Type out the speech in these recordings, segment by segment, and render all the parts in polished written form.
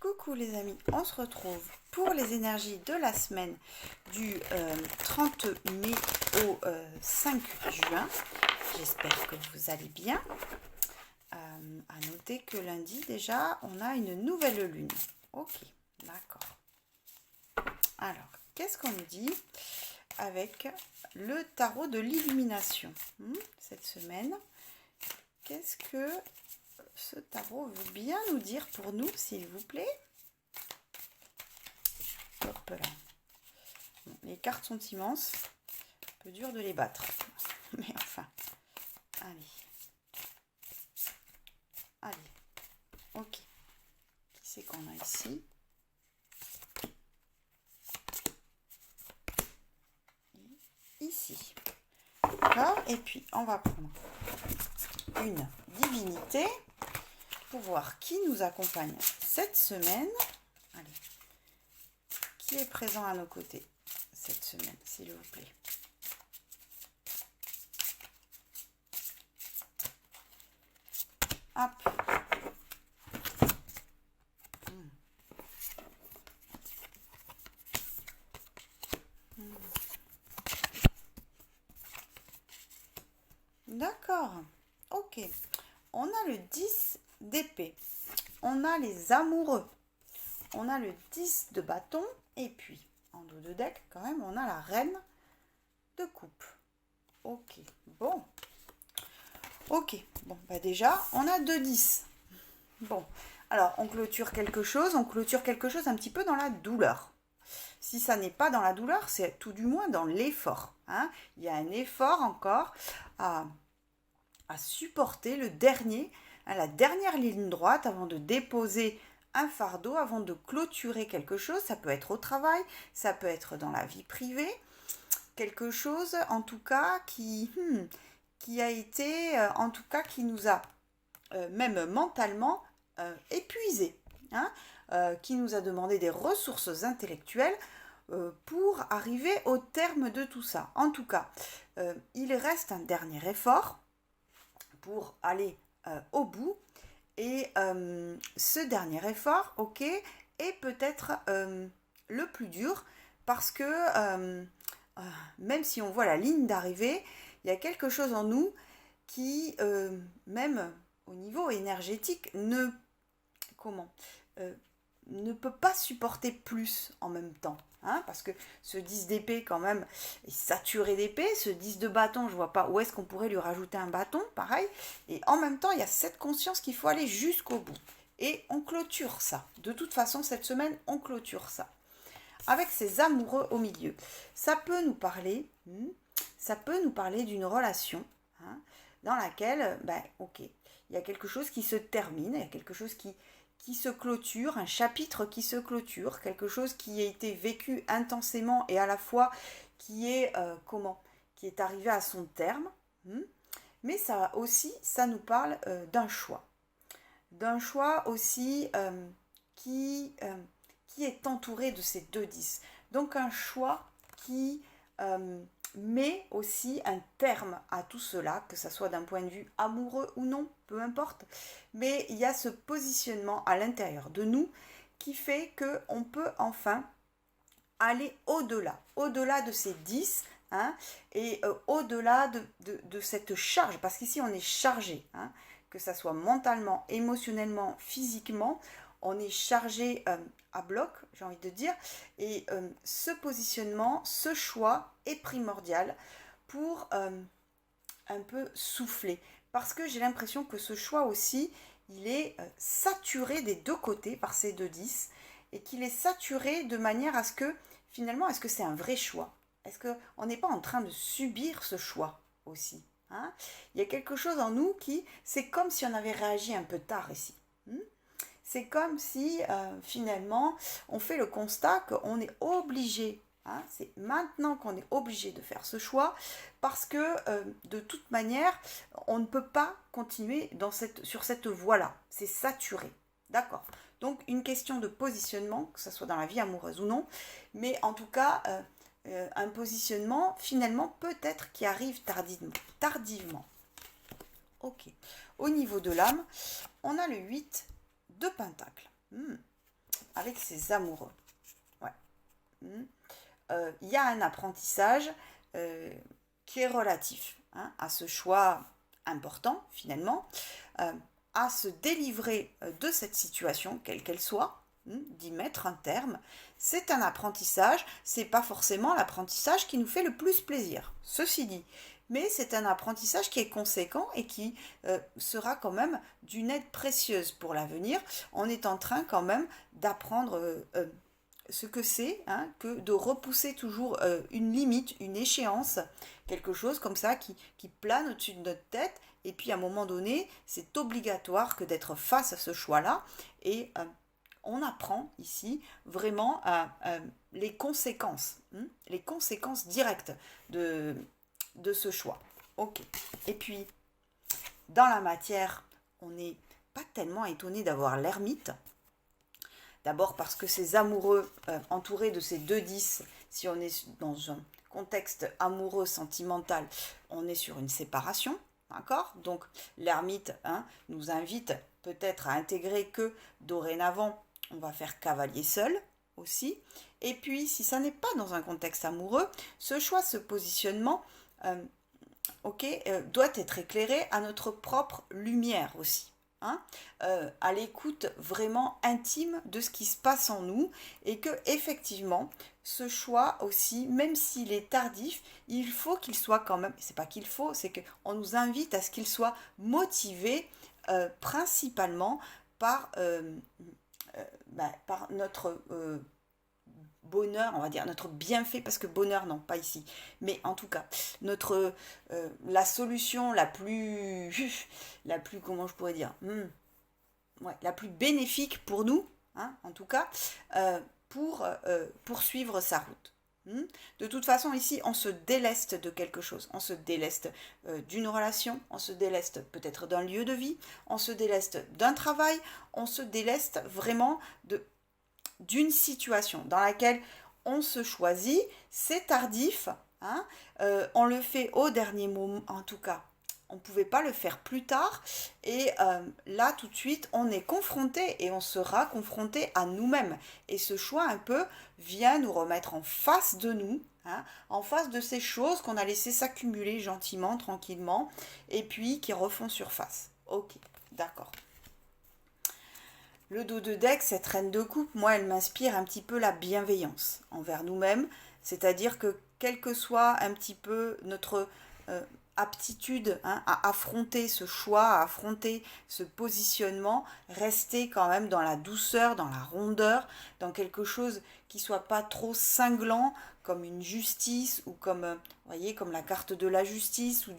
Coucou les amis, on se retrouve pour les énergies de la semaine du 30 mai au 5 juin. J'espère que vous allez bien. À noter que lundi déjà, on a une nouvelle lune. Ok, d'accord. Alors, qu'est-ce qu'on nous dit avec le tarot de l'illumination cette semaine? Qu'est-ce que ce tarot veut bien nous dire pour nous, s'il vous plaît? Hop là. Bon, les cartes sont immenses. Un peu dur de les battre. Mais enfin. Allez. Allez. Ok. Qui c'est qu'on a ici? Ici. D'accord. Et puis, on va prendre une divinité pour voir qui nous accompagne cette semaine. Allez. Qui est présent à nos côtés cette semaine, s'il vous plaît? Hop. D'accord. Ok. On a le 10 d'épée. On a les amoureux. On a le 10 de bâton. Et puis, en dos de deck, quand même, on a la reine de coupe. Ok. Bon. Ok. Bon, bah déjà, on a 2 10. Bon. Alors, on clôture quelque chose. On clôture quelque chose un petit peu dans la douleur. Si ça n'est pas dans la douleur, c'est tout du moins dans l'effort. Hein. Il y a un effort encore à supporter, le dernier, la dernière ligne droite avant de déposer un fardeau, avant de clôturer quelque chose. Ça peut être au travail, ça peut être dans la vie privée. Quelque chose, en tout cas, qui a été, en tout cas, qui nous a, même mentalement, épuisé. Hein, qui nous a demandé des ressources intellectuelles pour arriver au terme de tout ça. En tout cas, il reste un dernier effort pour aller au bout. Et ce dernier effort, ok, est peut-être le plus dur parce que même si on voit la ligne d'arrivée, il y a quelque chose en nous qui, même au niveau énergétique, ne peut pas supporter plus en même temps. Hein, parce que ce 10 d'épée quand même est saturé d'épée, ce 10 de bâton, je vois pas où est-ce qu'on pourrait lui rajouter un bâton, pareil, et en même temps il y a cette conscience qu'il faut aller jusqu'au bout, et on clôture ça, de toute façon cette semaine on clôture ça, avec ces amoureux au milieu. Ça peut nous parler d'une relation dans laquelle, ok, il y a quelque chose qui se termine, il y a quelque chose qui se clôture, un chapitre qui se clôture, quelque chose qui a été vécu intensément et à la fois qui est qui est arrivé à son terme. Mais ça aussi, ça nous parle d'un choix aussi qui est entouré de ces 2 10. Donc un choix qui met aussi un terme à tout cela, que ce soit d'un point de vue amoureux ou non, peu importe. Mais il y a ce positionnement à l'intérieur de nous qui fait qu'on peut enfin aller au-delà de ces 10, hein, et au-delà de cette charge, parce qu'ici on est chargé, hein, que ça soit mentalement, émotionnellement, physiquement, on est chargé à bloc, j'ai envie de dire, et ce positionnement, ce choix est primordial pour un peu souffler, parce que j'ai l'impression que ce choix aussi, il est saturé des deux côtés par ces 2 10, et qu'il est saturé de manière à ce que, finalement, est-ce que c'est un vrai choix? Est-ce qu'on n'est pas en train de subir ce choix aussi? Hein, il y a quelque chose en nous qui, c'est comme si on avait réagi un peu tard ici. C'est comme si finalement on fait le constat qu'on est obligé, hein, c'est maintenant qu'on est obligé de faire ce choix parce que de toute manière on ne peut pas continuer sur cette voie-là, c'est saturé, d'accord? Donc une question de positionnement, que ce soit dans la vie amoureuse ou non, mais en tout cas un positionnement finalement peut-être qui arrive tardivement. Ok. Au niveau de l'âme, on a le 8 de Pentacle. avec ses amoureux. Ouais. Il y a un apprentissage qui est relatif à ce choix important finalement, à se délivrer de cette situation, quelle qu'elle soit, d'y mettre un terme. C'est un apprentissage, c'est pas forcément l'apprentissage qui nous fait le plus plaisir, ceci dit. Mais c'est un apprentissage qui est conséquent et qui sera quand même d'une aide précieuse pour l'avenir. On est en train quand même d'apprendre ce que c'est que de repousser toujours une limite, une échéance, quelque chose comme ça qui plane au-dessus de notre tête. Et puis à un moment donné, c'est obligatoire que d'être face à ce choix-là. Et on apprend ici vraiment les conséquences directes de ce choix. Ok. Et puis, dans la matière, on n'est pas tellement étonné d'avoir l'ermite. D'abord parce que ces amoureux entourés de ces 2-10, si on est dans un contexte amoureux, sentimental, on est sur une séparation, d'accord? Donc l'ermite nous invite peut-être à intégrer que dorénavant, on va faire cavalier seul aussi. Et puis, si ça n'est pas dans un contexte amoureux, ce choix, ce positionnement, doit être éclairé à notre propre lumière aussi. À l'écoute vraiment intime de ce qui se passe en nous et que effectivement ce choix aussi, même s'il est tardif, il faut qu'il soit quand même, c'est pas qu'il faut, c'est qu'on nous invite à ce qu'il soit motivé principalement par notre bonheur, on va dire, notre bienfait, parce que bonheur, non, pas ici, mais en tout cas, la solution comment je pourrais dire, la plus bénéfique pour nous, en tout cas, pour poursuivre sa route. De toute façon, ici, on se déleste de quelque chose. On se déleste d'une relation, on se déleste peut-être d'un lieu de vie, on se déleste d'un travail, on se déleste vraiment d'une situation dans laquelle on se choisit. C'est tardif, on le fait au dernier moment, en tout cas. On ne pouvait pas le faire plus tard. Et là, tout de suite, on est confronté et on sera confronté à nous-mêmes. Et ce choix, un peu, vient nous remettre en face de nous, en face de ces choses qu'on a laissé s'accumuler gentiment, tranquillement, et puis qui refont surface. Ok, d'accord. Le dos de deck, cette reine de coupe, moi, elle m'inspire un petit peu la bienveillance envers nous-mêmes. C'est-à-dire que, quelle que soit un petit peu notre aptitude à affronter ce choix, à affronter ce positionnement, rester quand même dans la douceur, dans la rondeur, dans quelque chose qui soit pas trop cinglant, comme une justice ou comme, vous voyez, comme la carte de la justice ou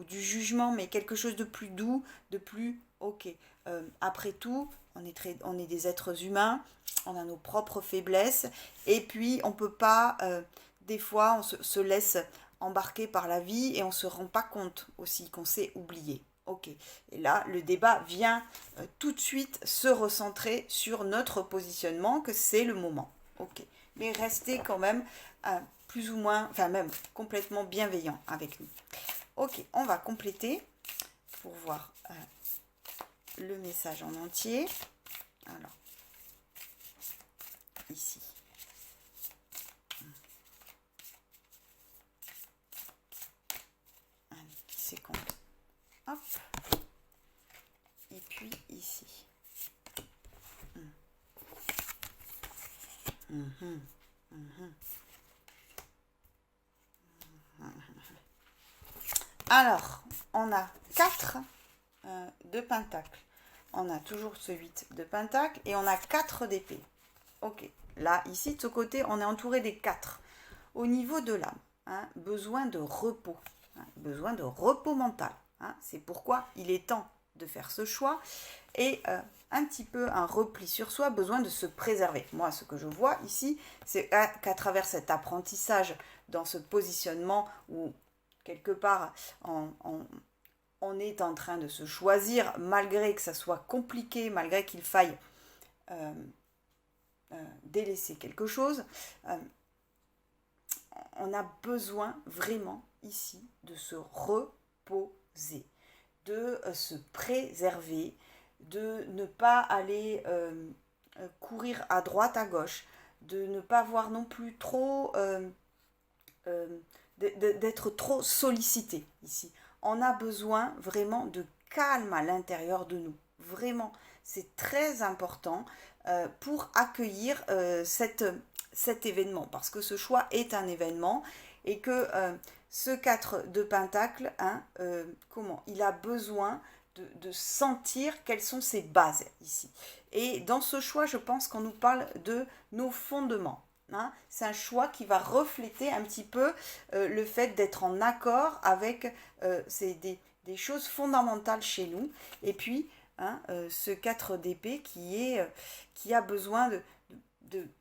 du jugement, mais quelque chose de plus doux, de plus ok. Après tout, on est des êtres humains, on a nos propres faiblesses, et puis on peut pas, des fois, on se laisse embarqué par la vie et on ne se rend pas compte aussi qu'on s'est oublié. Ok. Et là, le débat vient tout de suite se recentrer sur notre positionnement, que c'est le moment. Ok. Mais restez quand même plus ou moins, enfin même complètement bienveillant avec nous. Ok, on va compléter pour voir le message en entier. Alors, ici. C'est compte. Hop. Et puis ici. Alors, on a 4 de pentacle. On a toujours ce 8 de pentacle et on a 4 d'épée. Ok. Là, ici, de ce côté, on est entouré des 4. Au niveau de l'âme, besoin de repos. Besoin de repos mental. C'est pourquoi il est temps de faire ce choix. Et un petit peu un repli sur soi, besoin de se préserver. Moi, ce que je vois ici, c'est qu'à travers cet apprentissage dans ce positionnement où, quelque part, on est en train de se choisir, malgré que ça soit compliqué, malgré qu'il faille délaisser quelque chose, on a besoin vraiment ici de se reposer, de se préserver, de ne pas aller courir à droite, à gauche, de ne pas avoir non plus trop, d'être trop sollicité ici. On a besoin vraiment de calme à l'intérieur de nous. Vraiment, c'est très important pour accueillir cet événement, parce que ce choix est un événement et que ce 4 de Pentacle, hein, il a besoin de sentir quelles sont ses bases ici. Et dans ce choix, je pense qu'on nous parle de nos fondements. Hein. C'est un choix qui va refléter un petit peu le fait d'être en accord avec des choses fondamentales chez nous. Et puis, hein, ce 4 d'épée qui a besoin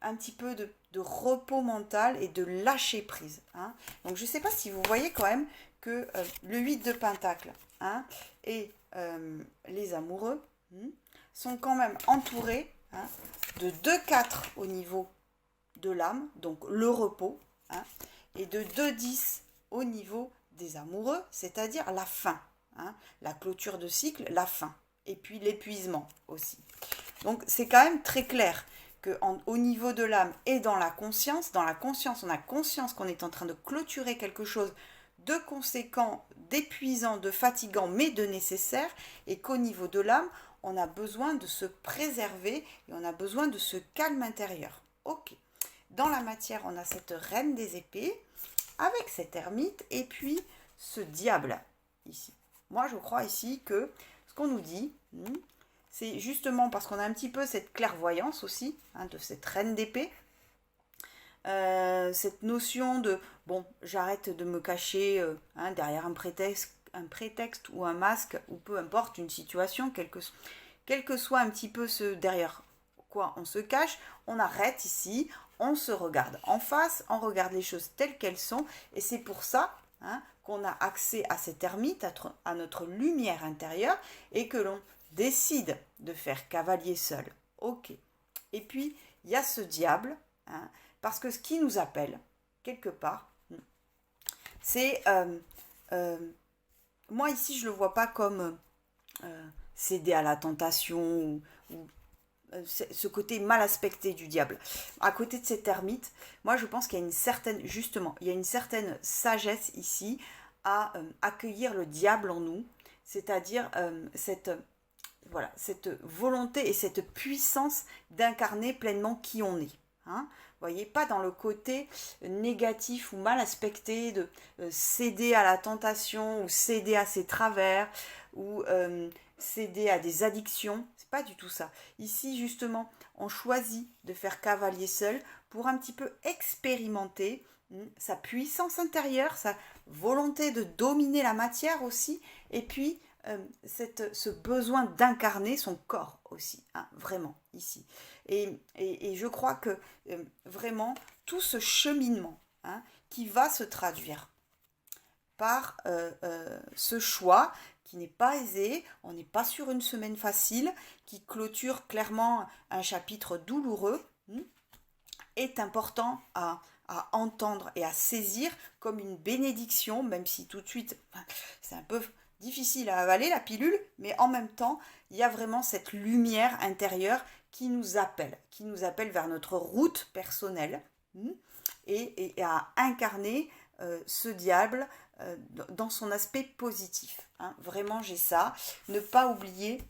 un petit peu de repos mental et de lâcher prise. Hein. Donc je ne sais pas si vous voyez quand même que le 8 de Pentacle, hein, et les amoureux sont quand même entourés, hein, de 2-4 au niveau de l'âme, donc le repos, hein, et de 2-10 au niveau des amoureux, c'est-à-dire la fin, hein, la clôture de cycle, la fin, et puis l'épuisement aussi. Donc c'est quand même très clair qu'au niveau de l'âme et dans la conscience, on a conscience qu'on est en train de clôturer quelque chose de conséquent, d'épuisant, de fatigant, mais de nécessaire, et qu'au niveau de l'âme, on a besoin de se préserver et on a besoin de ce calme intérieur. Ok. Dans la matière, on a cette reine des épées avec cet ermite et puis ce diable ici. Moi, je crois ici que ce qu'on nous dit, c'est justement parce qu'on a un petit peu cette clairvoyance aussi, hein, de cette reine d'épée, cette notion de, bon, j'arrête de me cacher derrière un prétexte ou un masque, ou peu importe une situation, quel que soit un petit peu ce derrière quoi on se cache, on arrête ici, on se regarde en face, on regarde les choses telles qu'elles sont, et c'est pour ça, hein, qu'on a accès à cet ermite, à notre lumière intérieure, et que l'on décide de faire cavalier seul. Ok. Et puis, il y a ce diable, hein, parce que ce qui nous appelle, quelque part, c'est... moi, ici, je ne le vois pas comme céder à la tentation ou ce côté mal aspecté du diable. À côté de cet ermite, moi, je pense qu'il y a une certaine sagesse ici à accueillir le diable en nous, c'est-à-dire cette volonté et cette puissance d'incarner pleinement qui on est. Hein. Vous voyez, pas dans le côté négatif ou mal aspecté de céder à la tentation ou céder à ses travers ou céder à des addictions. C'est pas du tout ça. Ici, justement, on choisit de faire cavalier seul pour un petit peu expérimenter sa puissance intérieure, sa volonté de dominer la matière aussi, et puis ce besoin d'incarner son corps aussi, hein, vraiment, ici. Et je crois que vraiment, tout ce cheminement, hein, qui va se traduire par ce choix qui n'est pas aisé, on n'est pas sur une semaine facile, qui clôture clairement un chapitre douloureux, est important à entendre et à saisir comme une bénédiction, même si tout de suite, c'est un peu difficile à avaler la pilule, mais en même temps, il y a vraiment cette lumière intérieure qui nous appelle vers notre route personnelle et à incarner ce diable dans son aspect positif. Hein. Vraiment, j'ai ça. Ne pas oublier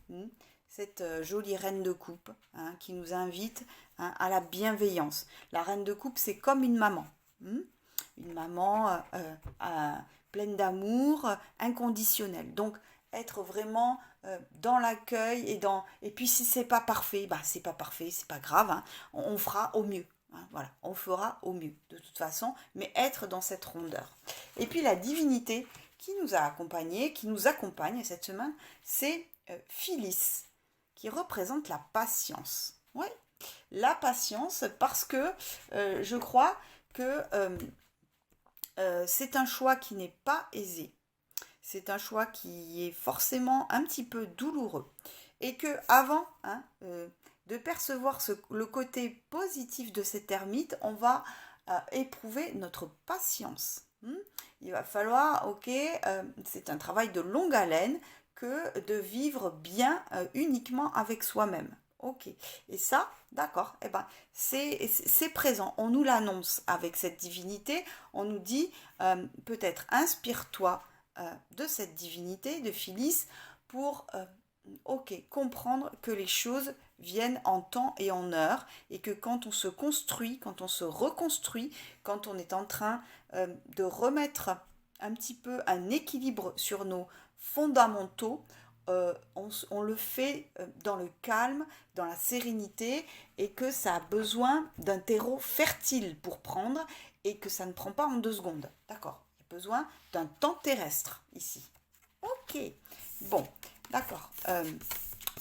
cette jolie reine de coupe, hein, qui nous invite, hein, à la bienveillance. La reine de coupe, c'est comme une maman. Une maman pleine d'amour, inconditionnel. Donc, être vraiment dans l'accueil et puis si c'est pas parfait, c'est pas parfait, c'est pas grave, hein, on fera au mieux. Hein, voilà, on fera au mieux de toute façon, mais être dans cette rondeur. Et puis la divinité qui nous a accompagnés, qui nous accompagne cette semaine, c'est Phyllis, qui représente la patience. Oui, la patience, parce que je crois que c'est un choix qui n'est pas aisé. C'est un choix qui est forcément un petit peu douloureux. Et que avant de percevoir le côté positif de cet ermite, on va éprouver notre patience. Il va falloir, c'est un travail de longue haleine que de vivre bien uniquement avec soi-même. Ok. Et ça, d'accord, eh ben, c'est présent. On nous l'annonce avec cette divinité. On nous dit, peut-être inspire-toi de cette divinité, de Phyllis, pour, ok, comprendre que les choses viennent en temps et en heure, et que quand on se construit, quand on se reconstruit, quand on est en train de remettre un petit peu un équilibre sur nos fondamentaux, on le fait dans le calme, dans la sérénité, et que ça a besoin d'un terreau fertile pour prendre, et que ça ne prend pas en 2 secondes. D'accord. Il y a besoin d'un temps terrestre ici. Ok. Bon, d'accord.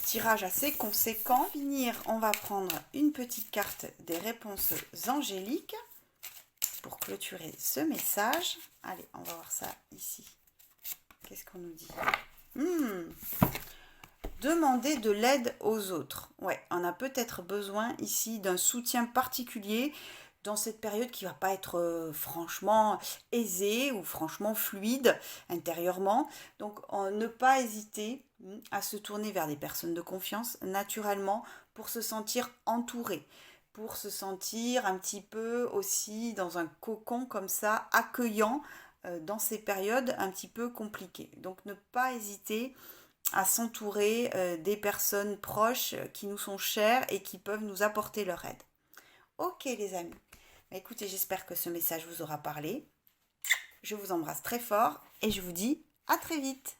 Tirage assez conséquent. Pour finir, on va prendre une petite carte des réponses angéliques pour clôturer ce message. Allez, on va voir ça ici. Qu'est-ce qu'on nous dit? Demander de l'aide aux autres. Ouais, on a peut-être besoin ici d'un soutien particulier dans cette période qui va pas être franchement aisée ou franchement fluide intérieurement. Donc, ne pas hésiter à se tourner vers des personnes de confiance naturellement pour se sentir entouré, pour se sentir un petit peu aussi dans un cocon comme ça, accueillant dans ces périodes un petit peu compliquées. Donc, ne pas hésiter à s'entourer des personnes proches qui nous sont chères et qui peuvent nous apporter leur aide. Ok les amis, écoutez, j'espère que ce message vous aura parlé. Je vous embrasse très fort et je vous dis à très vite.